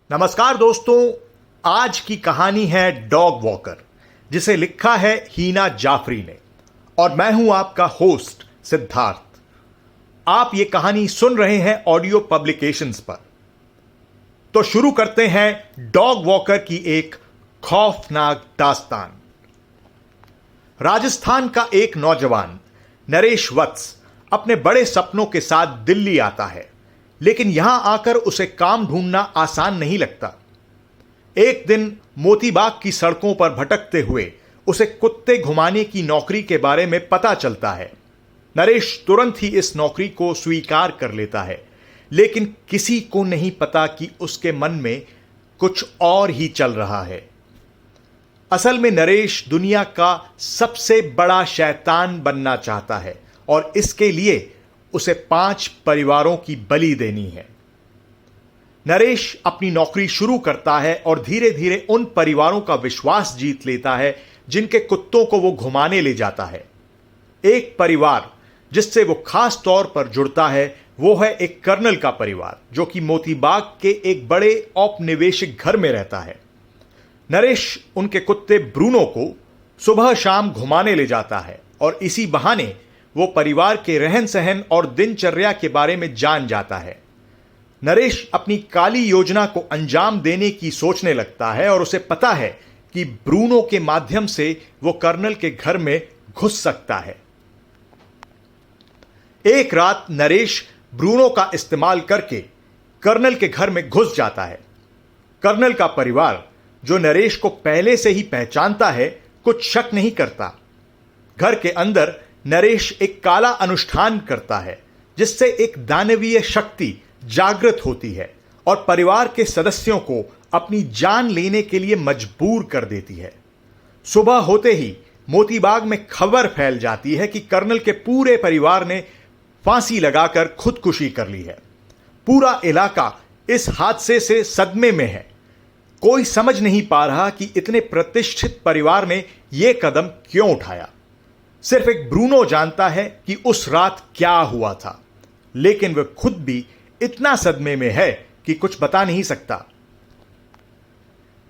नमस्कार दोस्तों, आज की कहानी है डॉग वॉकर, जिसे लिखा है हीना जाफरी ने, और मैं हूं आपका होस्ट सिद्धार्थ। आप ये कहानी सुन रहे हैं ऑडियो पब्लिकेशंस पर। तो शुरू करते हैं डॉग वॉकर की एक खौफनाक दास्तान। राजस्थान का एक नौजवान नरेश वत्स अपने बड़े सपनों के साथ दिल्ली आता है, लेकिन यहां आकर उसे काम ढूंढना आसान नहीं लगता। एक दिन मोतीबाग की सड़कों पर भटकते हुए उसे कुत्ते घुमाने की नौकरी के बारे में पता चलता है। नरेश तुरंत ही इस नौकरी को स्वीकार कर लेता है, लेकिन किसी को नहीं पता कि उसके मन में कुछ और ही चल रहा है। असल में नरेश दुनिया का सबसे बड़ा शैतान बनना चाहता है, और इसके लिए उसे 5 परिवारों की बलि देनी है। नरेश अपनी नौकरी शुरू करता है और धीरे धीरे उन परिवारों का विश्वास जीत लेता है जिनके कुत्तों को वो घुमाने ले जाता है। एक परिवार जिससे वो खास तौर पर जुड़ता है वो है एक कर्नल का परिवार, जो कि मोतीबाग के एक बड़े औपनिवेशिक घर में रहता है। नरेश उनके कुत्ते ब्रूनो को सुबह शाम घुमाने ले जाता है, और इसी बहाने वो परिवार के रहन सहन और दिनचर्या के बारे में जान जाता है। नरेश अपनी काली योजना को अंजाम देने की सोचने लगता है, और उसे पता है कि ब्रूनो के माध्यम से वो कर्नल के घर में घुस सकता है। एक रात नरेश ब्रूनो का इस्तेमाल करके कर्नल के घर में घुस जाता है। कर्नल का परिवार, जो नरेश को पहले से ही पहचानता है, कुछ शक नहीं करता। घर के अंदर नरेश एक काला अनुष्ठान करता है, जिससे एक दानवीय शक्ति जागृत होती है और परिवार के सदस्यों को अपनी जान लेने के लिए मजबूर कर देती है। सुबह होते ही मोतीबाग में खबर फैल जाती है कि कर्नल के पूरे परिवार ने फांसी लगाकर खुदकुशी कर ली है। पूरा इलाका इस हादसे से सदमे में है। कोई समझ नहीं पा रहा कि इतने प्रतिष्ठित परिवार ने यह कदम क्यों उठाया। सिर्फ एक ब्रूनो जानता है कि उस रात क्या हुआ था, लेकिन वह खुद भी इतना सदमे में है कि कुछ बता नहीं सकता।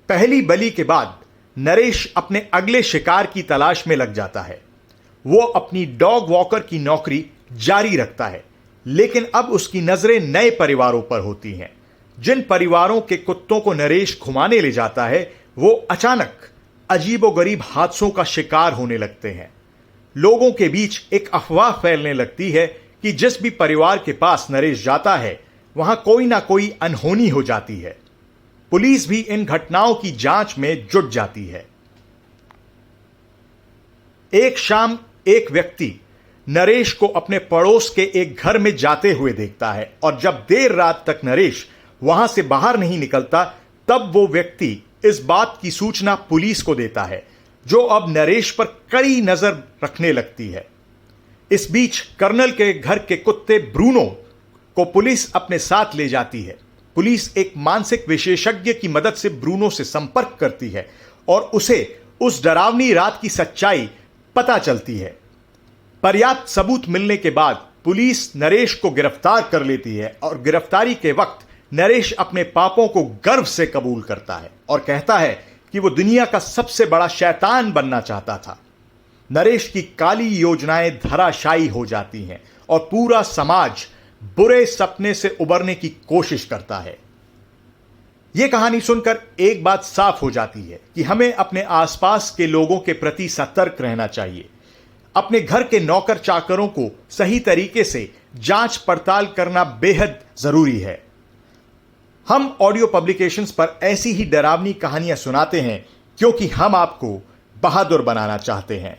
पहली बलि के बाद नरेश अपने अगले शिकार की तलाश में लग जाता है। वो अपनी डॉग वॉकर की नौकरी जारी रखता है, लेकिन अब उसकी नजरें नए परिवारों पर होती हैं। जिन परिवारों के कुत्तों को नरेश घुमाने ले जाता है, वो अचानक अजीबोगरीब हादसों का शिकार होने लगते हैं। लोगों के बीच एक अफवाह फैलने लगती है कि जिस भी परिवार के पास नरेश जाता है, वहां कोई ना कोई अनहोनी हो जाती है। पुलिस भी इन घटनाओं की जांच में जुट जाती है। एक शाम एक व्यक्ति नरेश को अपने पड़ोस के एक घर में जाते हुए देखता है, और जब देर रात तक नरेश वहां से बाहर नहीं निकलता, तब वो व्यक्ति इस बात की सूचना पुलिस को देता है, जो अब नरेश पर कड़ी नजर रखने लगती है। इस बीच कर्नल के घर के कुत्ते ब्रूनो को पुलिस अपने साथ ले जाती है। पुलिस एक मानसिक विशेषज्ञ की मदद से ब्रूनो से संपर्क करती है, और उसे उस डरावनी रात की सच्चाई पता चलती है। पर्याप्त सबूत मिलने के बाद पुलिस नरेश को गिरफ्तार कर लेती है, और गिरफ्तारी के वक्त नरेश अपने पापों को गर्व से कबूल करता है और कहता है कि वो दुनिया का सबसे बड़ा शैतान बनना चाहता था। नरेश की काली योजनाएं धराशायी हो जाती हैं, और पूरा समाज बुरे सपने से उबरने की कोशिश करता है। यह कहानी सुनकर एक बात साफ हो जाती है कि हमें अपने आसपास के लोगों के प्रति सतर्क रहना चाहिए। अपने घर के नौकर चाकरों को सही तरीके से जांच पड़ताल करना बेहद जरूरी है। हम ऑडियो पब्लिकेशंस पर ऐसी ही डरावनी कहानियां सुनाते हैं, क्योंकि हम आपको बहादुर बनाना चाहते हैं।